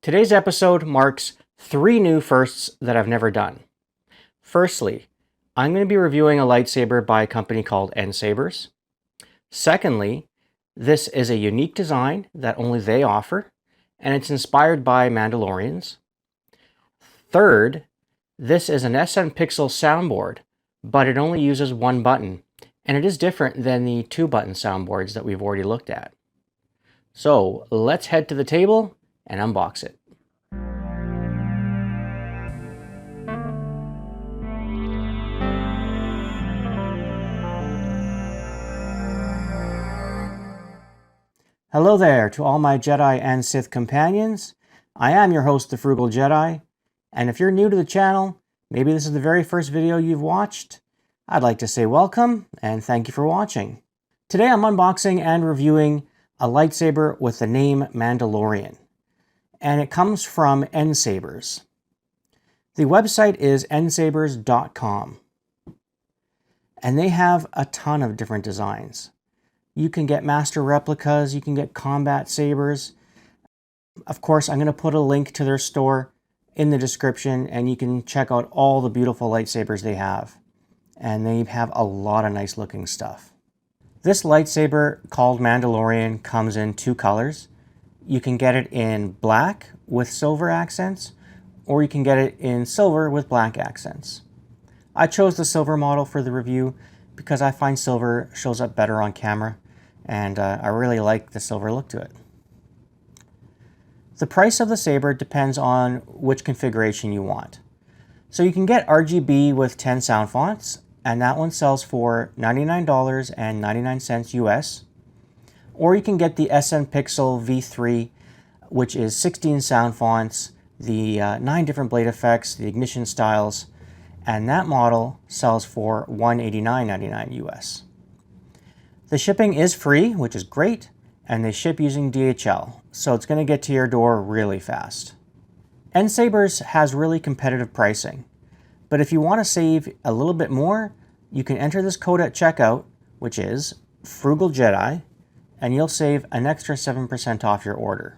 Today's episode marks 3 new firsts that I've never done. Firstly, I'm going to be reviewing a lightsaber by a company called NSABERS. Secondly, this is a unique design that only they offer, and it's inspired by Mandalorians. Third, this is an SN Pixel soundboard, but it only uses one button, and it is different than the 2-button soundboards that we've already looked at. So let's head to the table and unbox it. Hello there to all my Jedi and Sith companions. I am your host, the Frugal Jedi, and if you're new to the channel, maybe this is the very first video you've watched, I'd like to say welcome and thank you for watching. Today I'm unboxing and reviewing a lightsaber with the name Mandalorian, and it comes from NSABERS. The website is nsabers.com, and they have a ton of different designs. You can get master replicas, you can get combat sabers. Of course, I'm going to put a link to their store in the description, and you can check out all the beautiful lightsabers they have. And they have a lot of nice looking stuff. This lightsaber called Mandalorian comes in 2 colors. You can get it in black with silver accents, or you can get it in silver with black accents. I chose the silver model for the review because I find silver shows up better on camera, and I really like the silver look to it. The price of the saber depends on which configuration you want. So you can get RGB with 10 sound fonts, and that one sells for $99.99 US. Or you can get the SN Pixel V3, which is 16 sound fonts, the 9 different blade effects, the ignition styles, and that model sells for $189.99 US. The shipping is free, which is great, and they ship using DHL, so it's going to get to your door really fast. NSABERS has really competitive pricing, but if you want to save a little bit more, you can enter this code at checkout, which is Frugal Jedi, and you'll save an extra 7% off your order.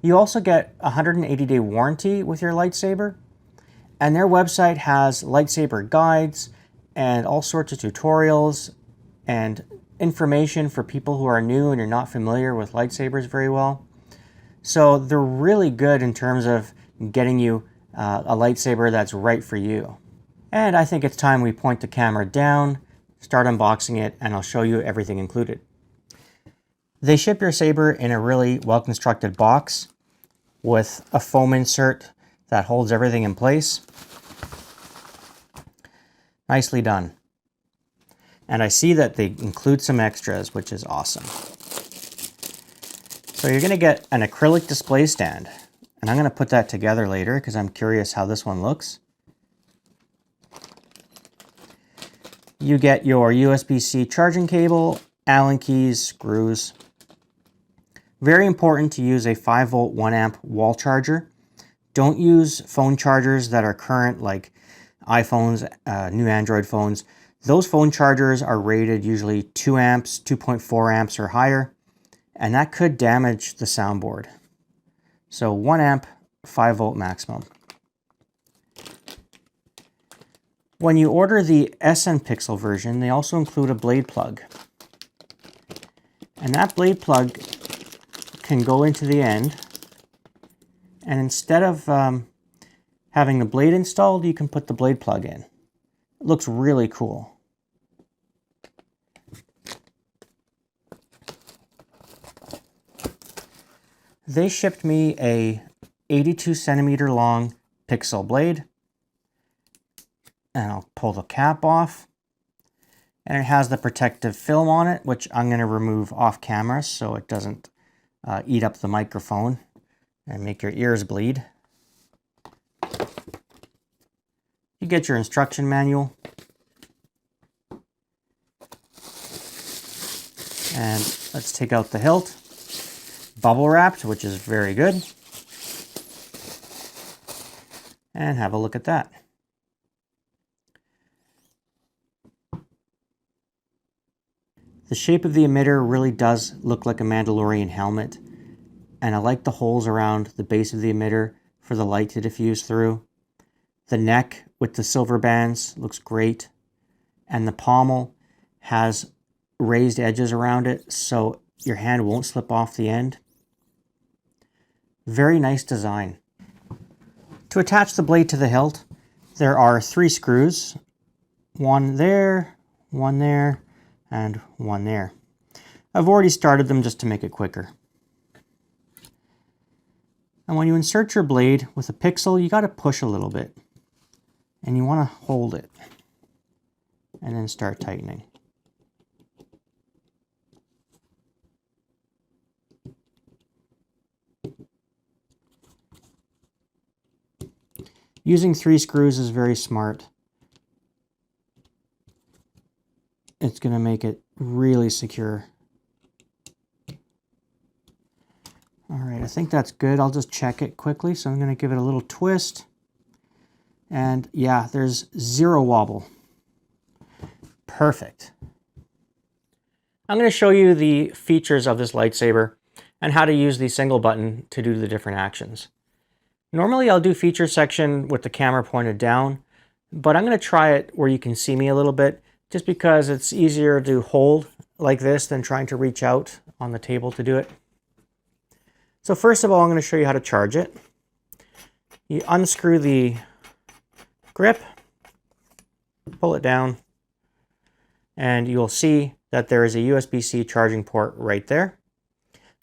You also get a 180-day warranty with your lightsaber, and their website has lightsaber guides and all sorts of tutorials and information for people who are new and you're not familiar with lightsabers very well. So they're really good in terms of getting you a lightsaber that's right for you. And I think it's time we point the camera down, start unboxing it, and I'll show you everything included. They ship your saber in a really well-constructed box with a foam insert that holds everything in place. Nicely done. And I see that they include some extras, which is awesome. So you're going to get an acrylic display stand, and I'm going to put that together later because I'm curious how this one looks. You get your USB-C charging cable, Allen keys, screws. Very important to use a 5-volt 1-amp wall charger. Don't use phone chargers that are current, like iPhones, new Android phones. Those phone chargers are rated usually 2 amps, 2.4 amps or higher, and that could damage the soundboard. So 1 amp, 5-volt maximum. When you order the SN Pixel version, they also include a blade plug. And that blade plug can go into the end, and instead of having the blade installed, you can put the blade plug in. It looks really cool. They shipped me a 82 centimeter long pixel blade, and I'll pull the cap off, and it has the protective film on it, which I'm going to remove off camera so it doesn't eat up the microphone and make your ears bleed. You get your instruction manual, and let's take out the hilt. Bubble wrapped, which is very good. And have a look at that. The shape of the emitter really does look like a Mandalorian helmet. and I like the holes around the base of the emitter for the light to diffuse through. The neck with the silver bands looks great, and the pommel has raised edges around it so your hand won't slip off the end. Very nice design. To attach the blade to the hilt, there are 3 screws, one there, and one there. I've already started them just to make it quicker. And when you insert your blade with a pixel, you got to push a little bit. And you want to hold it. And then start tightening. Using 3 screws is very smart. It's going to make it really secure. All right, I think that's good. I'll just check it quickly. So I'm going to give it a little twist. And yeah, there's 0 wobble. Perfect. I'm going to show you the features of this lightsaber and how to use the single button to do the different actions. Normally I'll do feature section with the camera pointed down, but I'm going to try it where you can see me a little bit, just because it's easier to hold like this than trying to reach out on the table to do it. So first of all, I'm going to show you how to charge it. You unscrew the grip, pull it down, and you'll see that there is a USB-C charging port right there.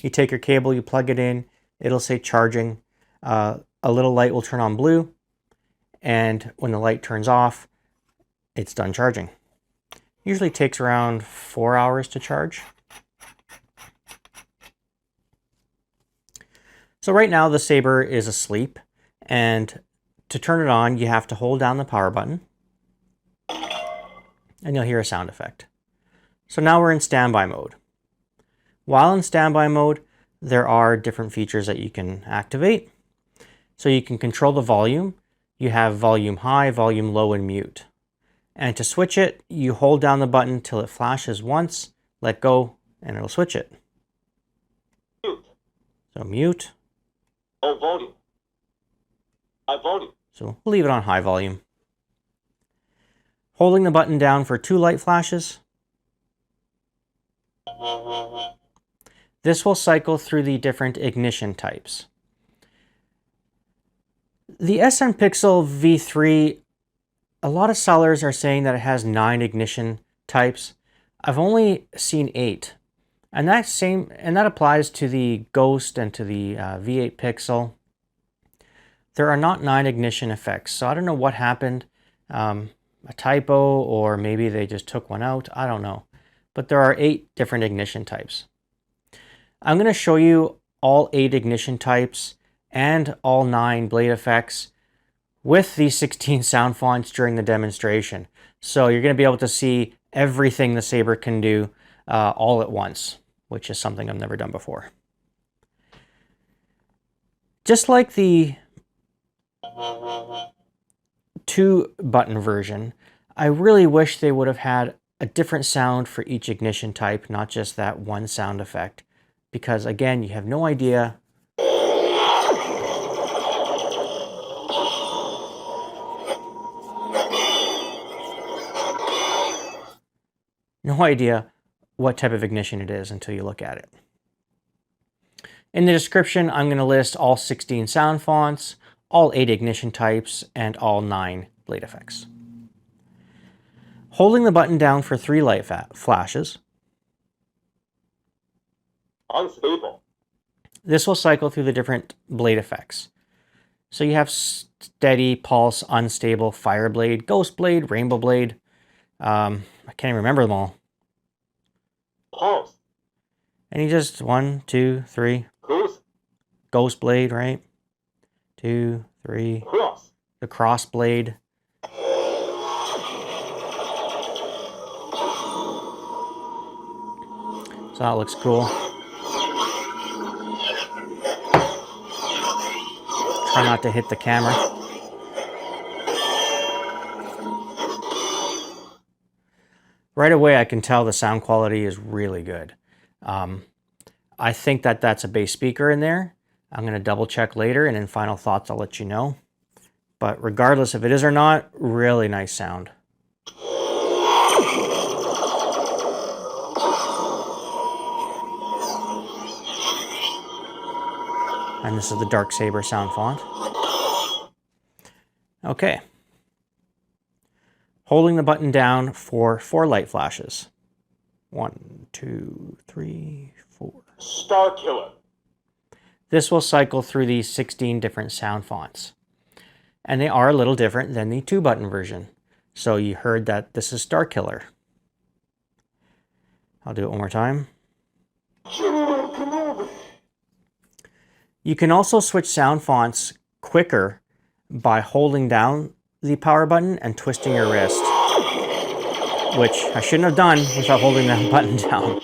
You take your cable, you plug it in, it'll say charging. A little light will turn on blue, and when the light turns off, it's done charging. Usually takes around 4 hours to charge. So right now the saber is asleep, and to turn it on, you have to hold down the power button, and you'll hear a sound effect. So now we're in standby mode. While in standby mode, there are different features that you can activate. So you can control the volume. You have volume high, volume low, and mute. And to switch it, you hold down the button till it flashes once, let go, and it'll switch it. Mute. So mute. Low volume. High volume. So we'll leave it on high volume. Holding the button down for 2 light flashes. This will cycle through the different ignition types. The SN Pixel V3, a lot of sellers are saying that it has 9 ignition types. I've only seen 8. And that applies to the Ghost and to the V8 Pixel. There are not 9 ignition effects, so I don't know what happened. A typo, or maybe they just took one out. I don't know. But there are 8 different ignition types. I'm going to show you all 8 ignition types and all 9 blade effects with the 16 sound fonts during the demonstration. So you're going to be able to see everything the saber can do all at once, which is something I've never done before. Just like the 2-button version, I really wish they would have had a different sound for each ignition type, not just that one sound effect. Because again, you have no idea what type of ignition it is until you look at it. In the description, I'm going to list all 16 sound fonts, all 8 ignition types, and all 9 blade effects. Holding the button down for 3 light flashes. Unstable. This will cycle through the different blade effects. So you have steady, pulse, unstable, fire blade, ghost blade, rainbow blade. I can't even remember them all. Pulse. And you just 1, 2, 3. Cruise. Ghost blade, right? 2, 3. Cross. The cross blade. So that looks cool. Try not to hit the camera. Right away, I can tell the sound quality is really good. I think that that's a bass speaker in there. I'm going to double check later, and in final thoughts I'll let you know. But regardless if it is or not, really nice sound. And this is the Dark Saber sound font. Okay. Holding the button down for 4 light flashes. 1, 2, 3, 4. Starkiller. This will cycle through these 16 different sound fonts. And they are a little different than the 2-button version. So you heard that this is Starkiller. I'll do it one more time. You can also switch sound fonts quicker by holding down the power button and twisting your wrist, which I shouldn't have done without holding that button down.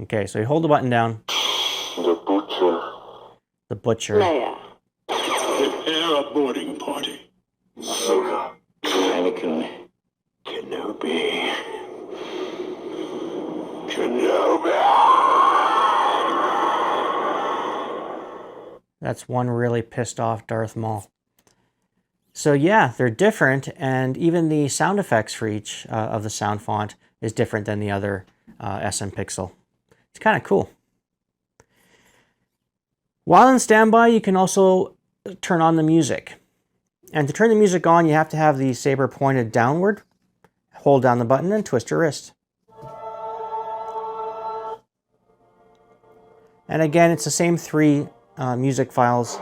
Okay, so you hold the button down. The butcher. The butcher. Leia. Prepare a boarding party. Ahsoka. Anakin. Kenobi. That's one really pissed off Darth Maul. So yeah, they're different, and even the sound effects for each of the sound font is different than the other SM Pixel. It's kind of cool. While on standby, you can also turn on the music. And to turn the music on, you have to have the saber pointed downward, hold down the button, and twist your wrist. And again, it's the same 3 music files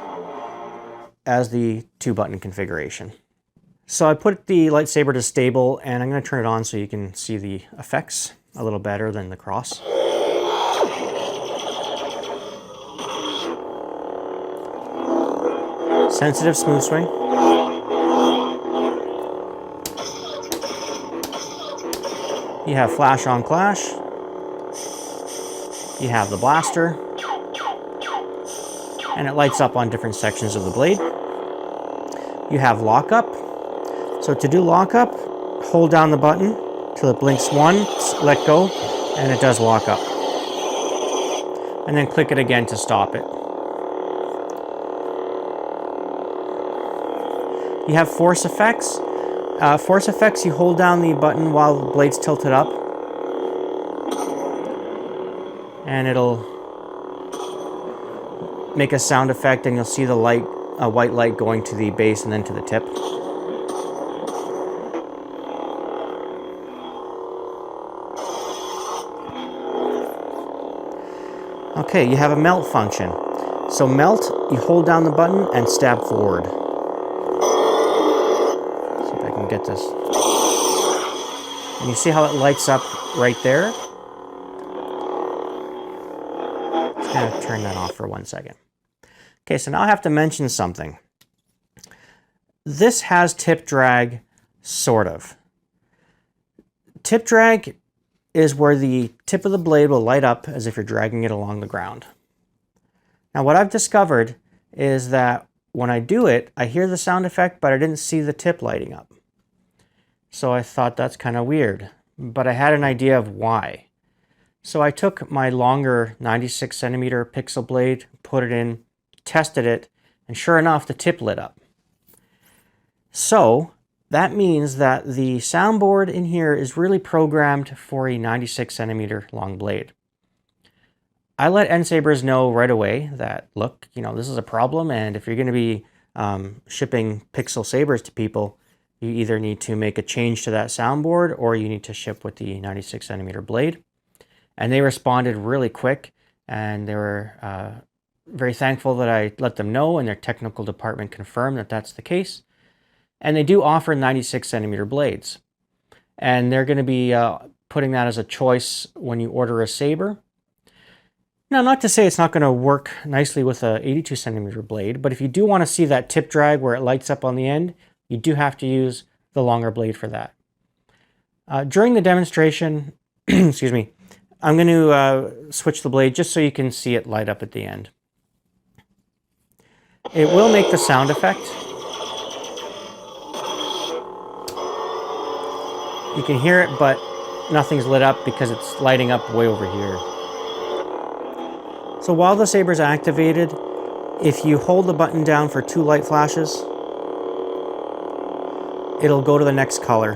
as the 2-button configuration. So I put the lightsaber to stable, and I'm going to turn it on so you can see the effects a little better than the cross. Sensitive smooth swing. You have flash on clash. You have the blaster. And it lights up on different sections of the blade. You have lockup. So to do lockup, hold down the button till it blinks once, let go, and it does lock up. And then click it again to stop it. You have force effects. Force effects, you hold down the button while the blade's tilted up. And it'll make a sound effect, and you'll see the light, a white light going to the base and then to the tip. Okay, you have a melt function. So melt, you hold down the button and stab forward. See if I can get this. And you see how it lights up right there? Just gonna turn that off for 1 second. Okay, so now I have to mention something. This has tip drag, sort of. Tip drag is where the tip of the blade will light up as if you're dragging it along the ground. Now what I've discovered is that when I do it, I hear the sound effect, but I didn't see the tip lighting up. So I thought that's kind of weird, but I had an idea of why. So I took my longer 96 centimeter pixel blade, put it in, tested it, and sure enough, the tip lit up. So that means that the soundboard in here is really programmed for a 96 centimeter long blade. I let NSABERS know right away that, look, you know, this is a problem, and if you're going to be shipping pixel sabers to people, you either need to make a change to that soundboard or you need to ship with the 96 centimeter blade. And they responded really quick, and they were very thankful that I let them know, and their technical department confirmed that that's the case. And they do offer 96 centimeter blades. And they're going to be putting that as a choice when you order a saber. Now, not to say it's not going to work nicely with a 82 centimeter blade, but if you do want to see that tip drag where it lights up on the end, you do have to use the longer blade for that. During the demonstration, excuse me, I'm going to switch the blade just so you can see it light up at the end. It will make the sound effect. You can hear it, but nothing's lit up because it's lighting up way over here. So while the saber is activated, if you hold the button down for 2 light flashes, it'll go to the next color.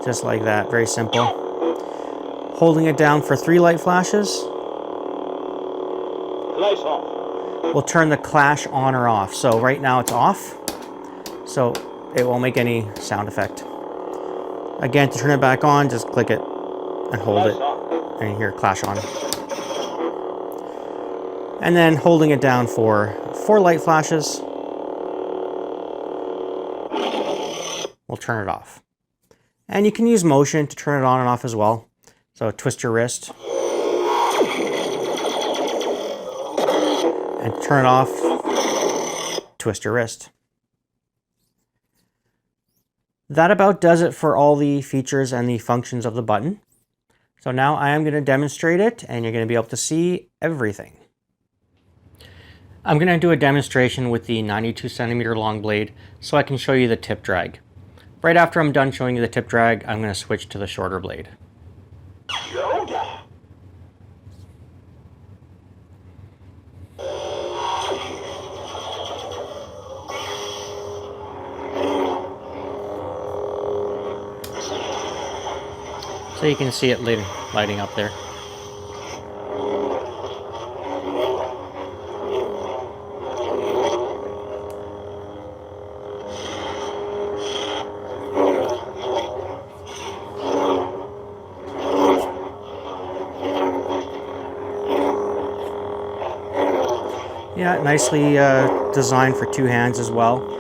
Just like that, very simple. Holding it down for 3 light flashes Lights off. will turn the clash on or off. So right now it's off, so it won't make any sound effect. Again, to turn it back on, just click it and hold it, and you hear clash on. And then holding it down for 4 light flashes will turn it off. And you can use motion to turn it on and off as well. So twist your wrist and to turn it off, twist your wrist. That about does it for all the features and the functions of the button. So now I am going to demonstrate it, and you're going to be able to see everything. I'm going to do a demonstration with the 92 centimeter long blade so I can show you the tip drag. Right after I'm done showing you the tip drag, I'm going to switch to the shorter blade. Yoda. So you can see it lighting up there. Yeah, nicely designed for 2 hands as well.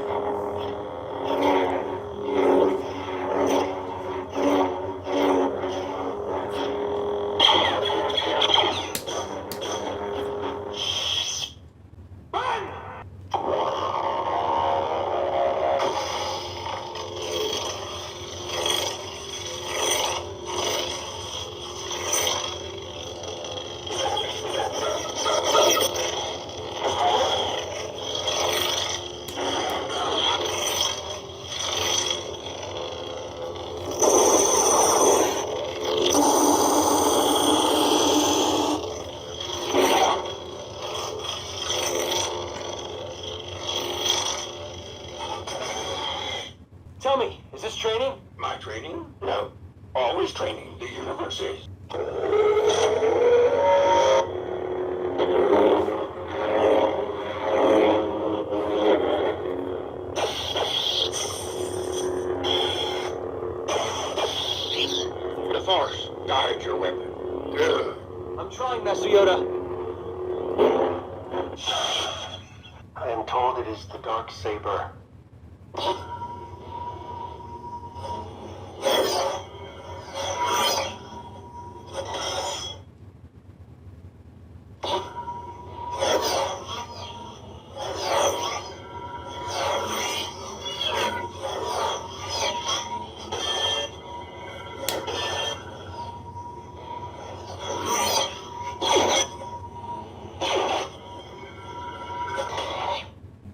Tell me, is this training? My training? No. Always training. The universe is. The Force, guide your weapon. I'm trying, Master Yoda. I am told it is the Dark Saber.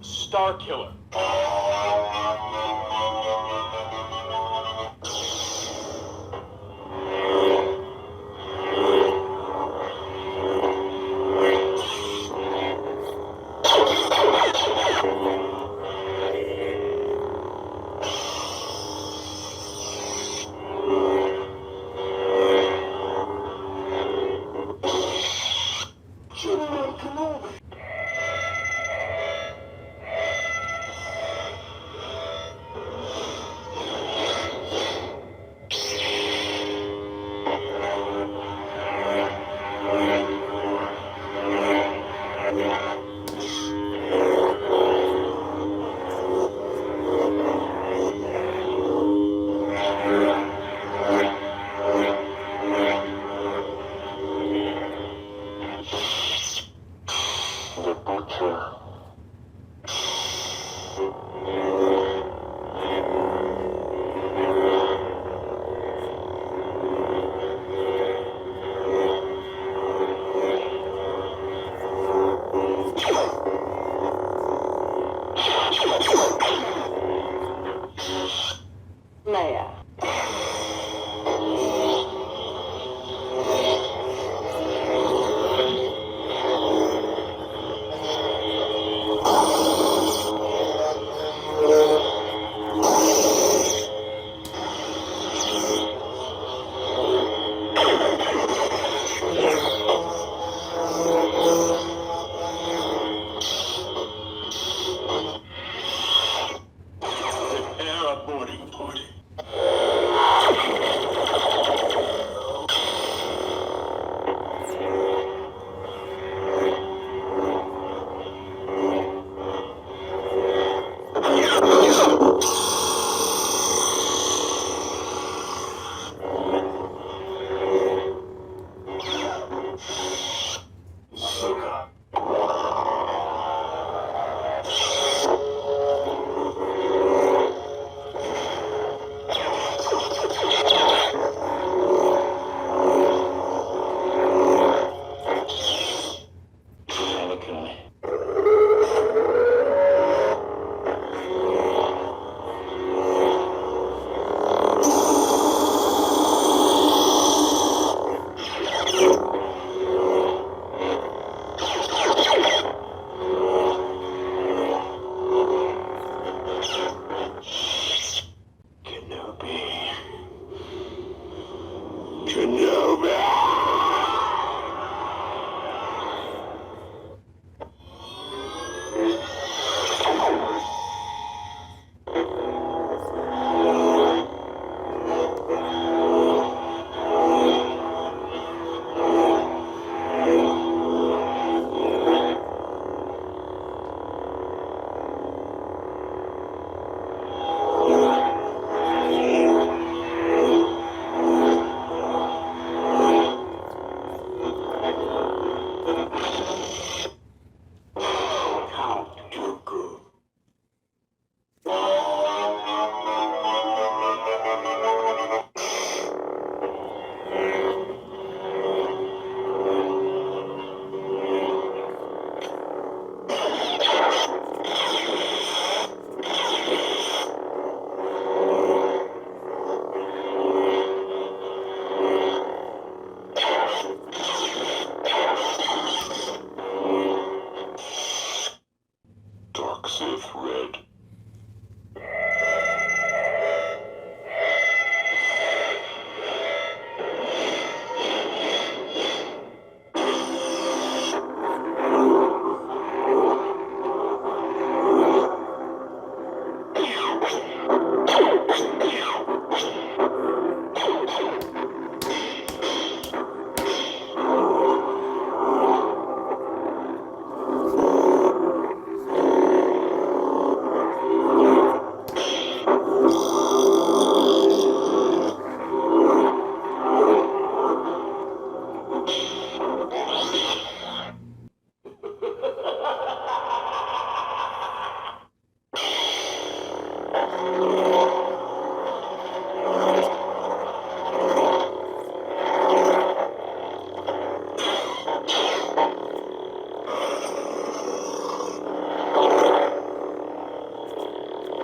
Starkiller. Kenobi. The Butcher. Leia. Ahsoka. Kenobi! Dark Sith Red.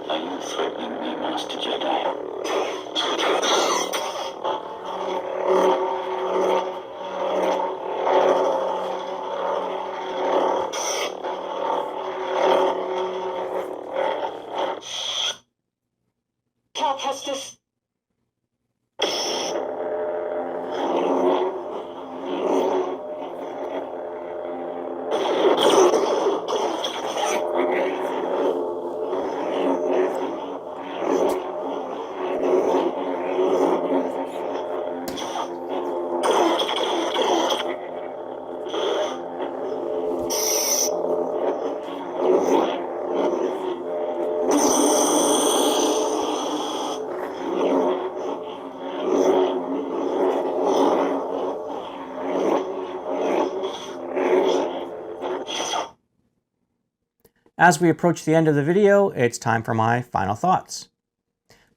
Are you threatening me, Master Jedi? Cal Kestis. As we approach the end of the video, it's time for my final thoughts.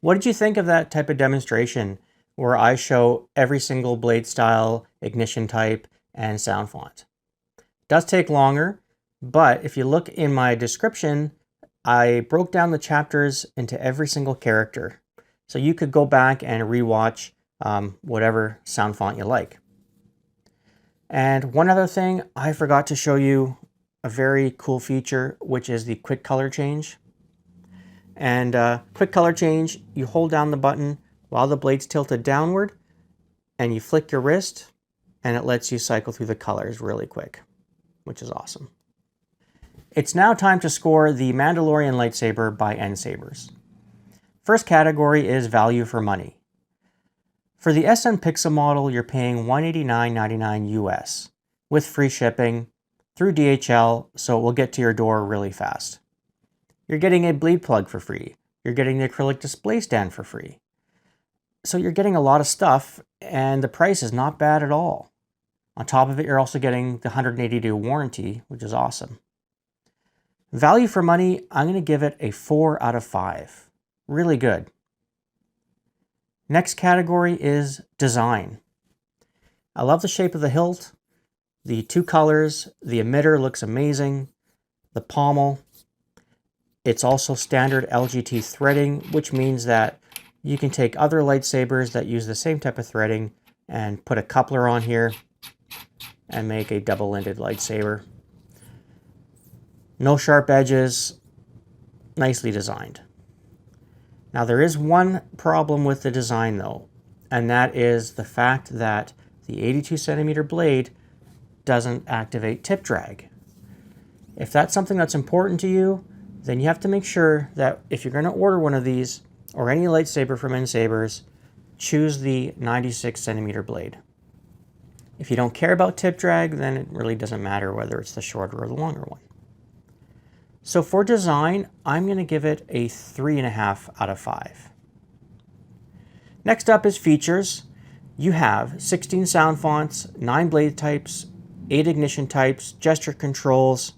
What did you think of that type of demonstration where I show every single blade style, ignition type, and sound font? It does take longer, but if you look in my description, I broke down the chapters into every single character. So you could go back and rewatch whatever sound font you like. And one other thing, I forgot to show you a very cool feature, which is the quick color change. And quick color change, you hold down the button while the blade's tilted downward, and you flick your wrist, and it lets you cycle through the colors really quick, which is awesome. It's now time to score the Mandalorian lightsaber by NSABERS. First category is value for money. For the SN Pixel model, you're paying $189.99 US with free shipping through DHL, so it will get to your door really fast. You're getting a bleed plug for free. You're getting the acrylic display stand for free. So you're getting a lot of stuff, and the price is not bad at all. On top of it, you're also getting the 180-day warranty, which is awesome. Value for money, I'm going to give it a 4 out of 5. Really good. Next category is design. I love the shape of the hilt, the 2 colors, the emitter looks amazing, the pommel. It's also standard LGT threading, which means that you can take other lightsabers that use the same type of threading and put a coupler on here and make a double-ended lightsaber. No sharp edges, nicely designed. Now there is one problem with the design though, and that is the fact that the 82 centimeter blade doesn't activate tip drag. If that's something that's important to you, then you have to make sure that if you're going to order one of these or any lightsaber from NSABERS, choose the 96 centimeter blade. If you don't care about tip drag, then it really doesn't matter whether it's the shorter or the longer one. So for design, I'm going to give it a 3.5 out of 5. Next up is features. You have 16 sound fonts, 9 blade types, 8 ignition types, gesture controls.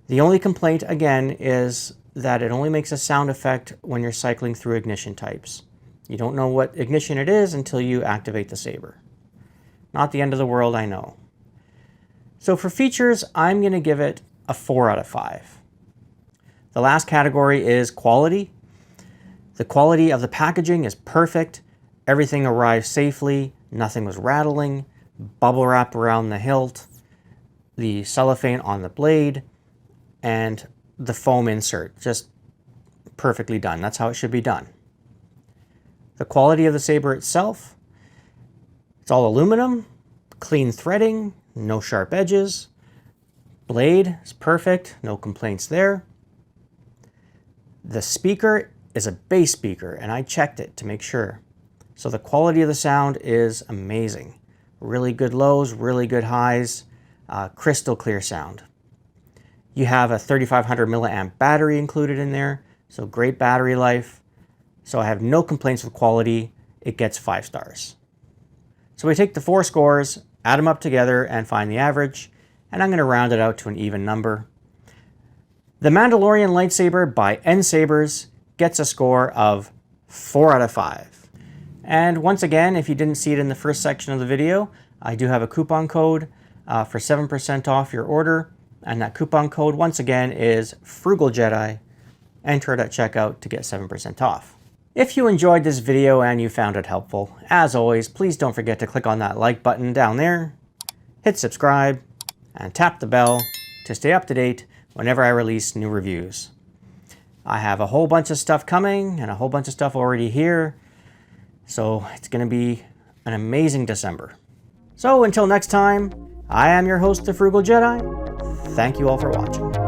The only complaint, again, is that it only makes a sound effect when you're cycling through ignition types. You don't know what ignition it is until you activate the saber. Not the end of the world, I know. So for features, I'm going to give it a 4 out of 5. The last category is quality. The quality of the packaging is perfect. Everything arrived safely. Nothing was rattling. Bubble wrap around the hilt. The cellophane on the blade. And the foam insert. Just perfectly done. That's how it should be done. The quality of the saber itself. It's all aluminum. Clean threading. No sharp edges. Blade is perfect. No complaints there. The speaker is a bass speaker, and I checked it to make sure. So the quality of the sound is amazing. Really good lows, really good highs, crystal clear sound. You have a 3500 milliamp battery included in there, so great battery life. So I have no complaints with quality. It gets 5 stars. So we take the 4 scores, add them up together, and find the average, and I'm going to round it out to an even number. The Mandalorian lightsaber by NSABERS gets a score of 4 out of 5. And once again, if you didn't see it in the first section of the video, I do have a coupon code for 7% off your order. And that coupon code, once again, is Frugal Jedi. Enter it at checkout to get 7% off. If you enjoyed this video and you found it helpful, as always, please don't forget to click on that like button down there, hit subscribe, and tap the bell to stay up to date whenever I release new reviews. I have a whole bunch of stuff coming and a whole bunch of stuff already here, so it's going to be an amazing December. So until next time, I am your host, the Frugal Jedi. Thank you all for watching.